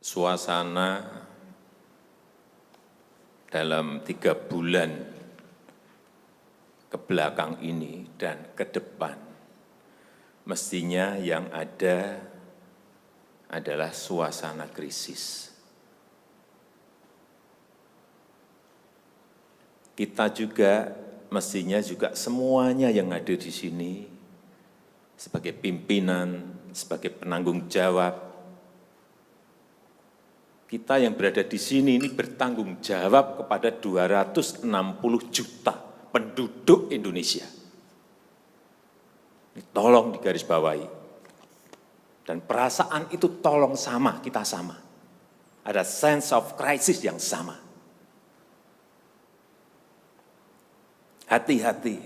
suasana dalam 3 bulan ke belakang ini dan ke depan, mestinya yang ada adalah suasana krisis. Kita juga mestinya juga semuanya yang ada di sini sebagai pimpinan, sebagai penanggung jawab, kita yang berada di sini ini bertanggung jawab kepada 260 juta penduduk Indonesia. Ini tolong digarisbawahi. Dan perasaan itu tolong sama, kita sama. Ada sense of crisis yang sama. Hati-hati.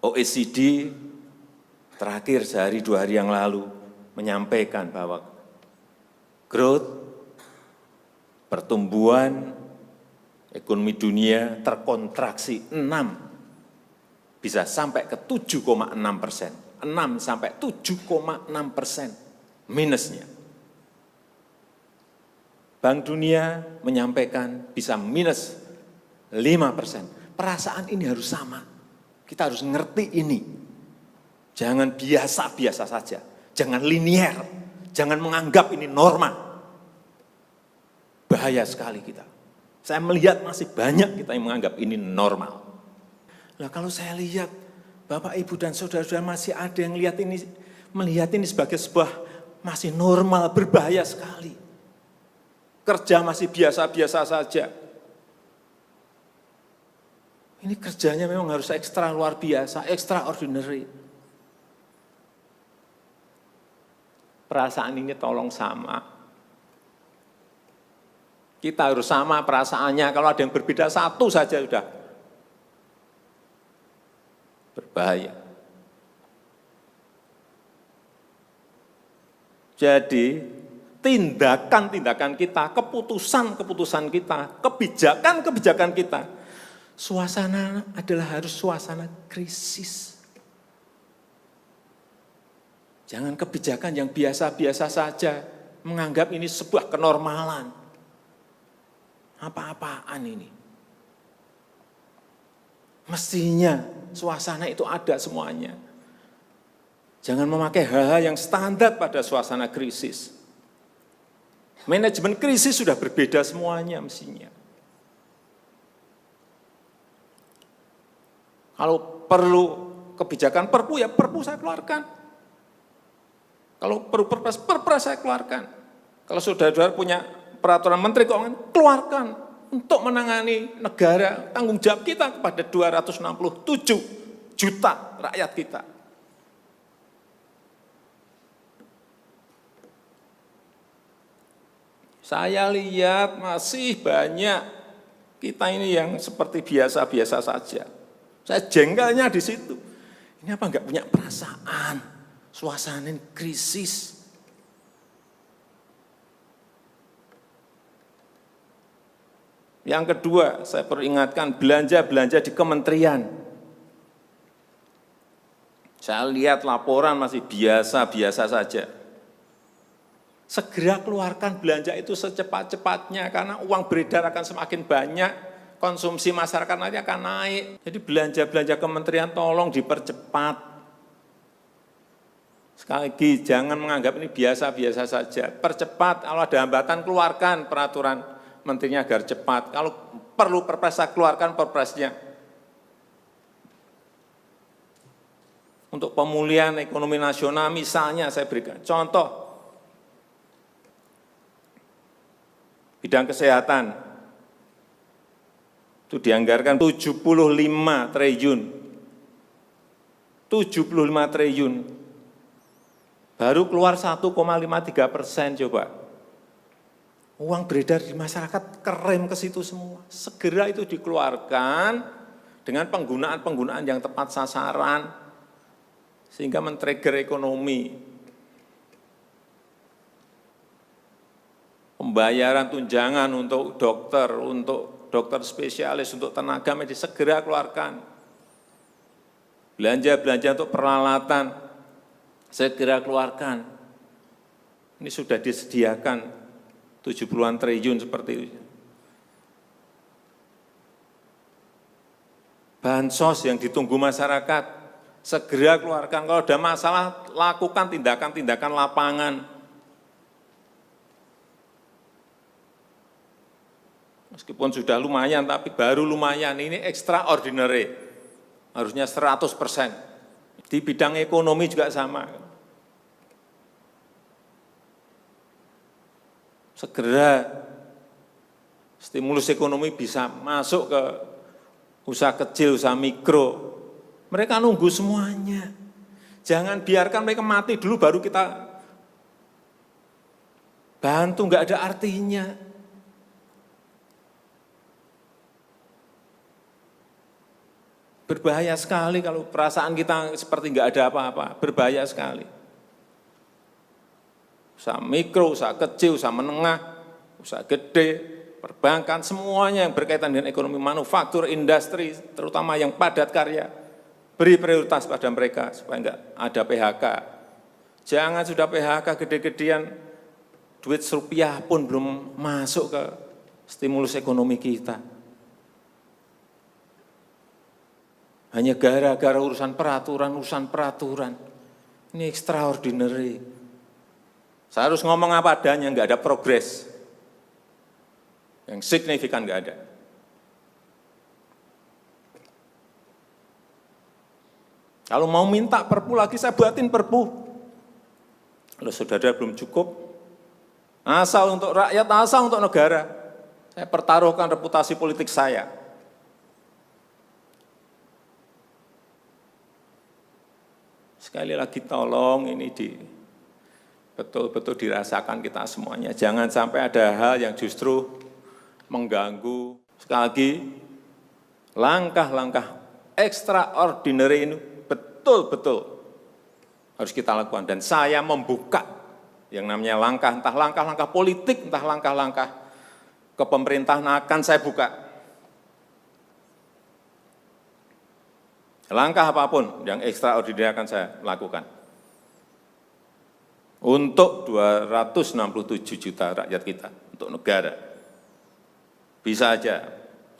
OECD terakhir sehari 2 hari yang lalu menyampaikan bahwa growth, pertumbuhan ekonomi dunia terkontraksi 6, bisa sampai ke 7,6%. 6 sampai 7,6% minusnya. Bank Dunia menyampaikan bisa minus 5%. Perasaan ini harus sama. Kita harus ngerti ini. Jangan biasa-biasa saja. Jangan linier. Jangan menganggap ini norma. Bahaya sekali kita. Saya melihat masih banyak kita yang menganggap ini normal. Nah, kalau saya lihat Bapak, Ibu, dan saudara-saudara masih ada yang melihat ini sebagai sebuah masih normal, berbahaya sekali. Kerja masih biasa-biasa saja. Ini kerjanya memang harus ekstra luar biasa, extraordinary. Perasaan ini tolong sama. Kita harus sama perasaannya, kalau ada yang berbeda satu saja sudah berbahaya. Jadi, tindakan-tindakan kita, keputusan-keputusan kita, kebijakan-kebijakan kita, suasana adalah harus suasana krisis. Jangan kebijakan yang biasa-biasa saja, menganggap ini sebuah kenormalan. Apa-apaan ini? Mestinya suasana itu ada semuanya. Jangan memakai hal-hal yang standar pada suasana krisis. Manajemen krisis sudah berbeda semuanya mestinya. Kalau perlu kebijakan perpu, ya perpu saya keluarkan. Kalau perlu perpres saya keluarkan. Kalau saudara-saudara punya peraturan menteri keuangan, keluarkan. Untuk menangani negara, tanggung jawab kita kepada 267 juta rakyat kita. Saya lihat masih banyak kita ini yang seperti biasa-biasa saja. Saya jengkelnya di situ. Ini apa enggak punya perasaan, suasana krisis. Yang kedua, saya perlu ingatkan belanja-belanja di kementerian. Saya lihat laporan masih biasa-biasa saja. Segera keluarkan belanja itu secepat-cepatnya, karena uang beredar akan semakin banyak, konsumsi masyarakat nanti akan naik. Jadi belanja-belanja kementerian tolong dipercepat. Sekali lagi, jangan menganggap ini biasa-biasa saja. Percepat, kalau ada hambatan keluarkan peraturan menterinya agar cepat. Kalau perlu perpres, saya keluarkan perpresnya. Untuk pemulihan ekonomi nasional misalnya saya berikan contoh. Bidang kesehatan. Itu dianggarkan 75 triliun. 75 triliun. Baru keluar 1,53% coba. Uang beredar di masyarakat kerem ke situ semua. Segera itu dikeluarkan dengan penggunaan-penggunaan yang tepat sasaran sehingga men-trigger ekonomi. Pembayaran tunjangan untuk dokter spesialis, untuk tenaga medis segera keluarkan. Belanja-belanja untuk peralatan segera keluarkan. Ini sudah disediakan 70-an triliun seperti itu. Bansos yang ditunggu masyarakat, segera keluarkan. Kalau ada masalah, lakukan tindakan-tindakan lapangan. Meskipun sudah lumayan, tapi baru lumayan. Ini extraordinary. Harusnya 100%. Di bidang ekonomi juga sama. Segera stimulus ekonomi bisa masuk ke usaha kecil, usaha mikro. Mereka nunggu semuanya. Jangan biarkan mereka mati dulu baru kita bantu, nggak ada artinya. Berbahaya sekali kalau perasaan kita seperti nggak ada apa-apa, berbahaya sekali. Usaha mikro, usaha kecil, usaha menengah, usaha gede, perbankan, semuanya yang berkaitan dengan ekonomi manufaktur, industri, terutama yang padat karya, beri prioritas pada mereka supaya enggak ada PHK. Jangan sudah PHK gede-gedean, duit rupiah pun belum masuk ke stimulus ekonomi kita. Hanya gara-gara urusan peraturan. Ini extraordinary. Saya harus ngomong apa adanya, enggak ada progres. Yang signifikan enggak ada. Kalau mau minta perpu lagi, saya buatin perpu. Kalau saudara belum cukup, asal untuk rakyat, asal untuk negara. Saya pertaruhkan reputasi politik saya. Sekali lagi tolong ini betul-betul dirasakan kita semuanya. Jangan sampai ada hal yang justru mengganggu. Sekali lagi, langkah-langkah extraordinary ini betul-betul harus kita lakukan. Dan saya membuka yang namanya langkah, entah langkah-langkah politik, entah langkah-langkah kepemerintahan akan saya buka. Langkah apapun yang extraordinary akan saya lakukan. Untuk 267 juta rakyat kita, untuk negara. Bisa aja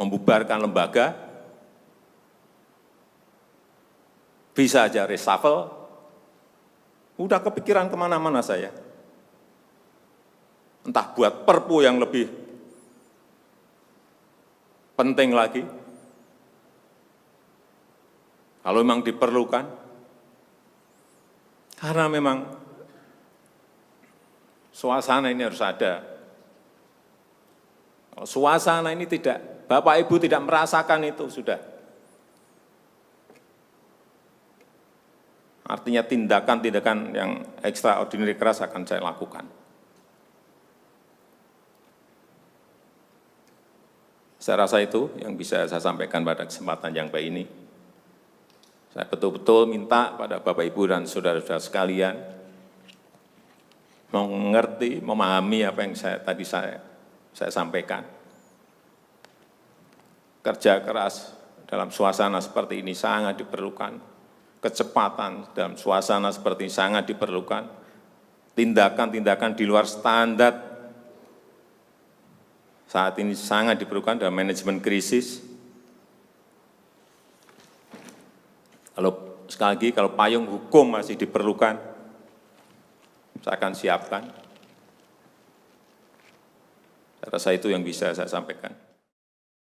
membubarkan lembaga, bisa aja reshuffle, udah kepikiran kemana-mana saya. Entah buat perpu yang lebih penting lagi, kalau memang diperlukan, karena memang suasana ini harus ada. Kalau suasana ini tidak, Bapak Ibu tidak merasakan itu, sudah. Artinya tindakan-tindakan yang extraordinary keras akan saya lakukan. Saya rasa itu yang bisa saya sampaikan pada kesempatan yang baik ini. Saya betul-betul minta pada Bapak Ibu dan saudara-saudara sekalian mengerti, memahami apa yang tadi saya sampaikan. Kerja keras dalam suasana seperti ini sangat diperlukan. Kecepatan dalam suasana seperti ini sangat diperlukan. Tindakan-tindakan di luar standar saat ini sangat diperlukan dalam manajemen krisis. Kalau sekali lagi, kalau payung hukum masih diperlukan, saya akan siapkan. Saya rasa itu yang bisa saya sampaikan.